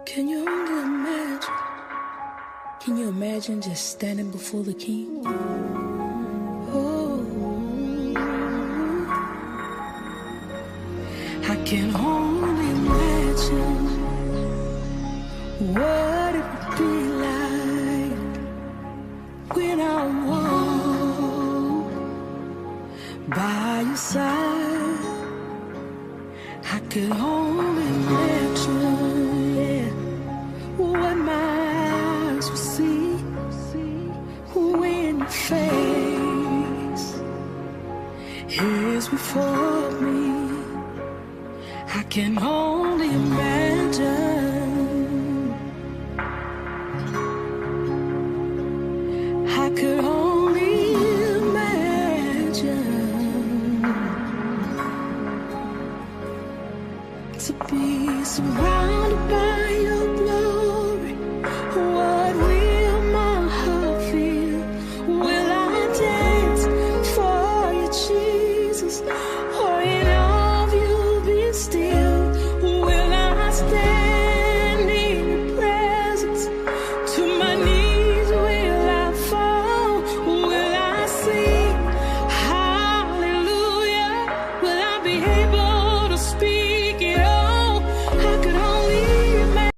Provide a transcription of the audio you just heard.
Can you only imagine? Can you imagine just standing before the king? Oh, I can only imagine what it would be like when I'm home by your side. I could only imagine, yeah, what my eyes will see when your face is before me. I can only imagine. I could only imagine to be surrounded by your blood.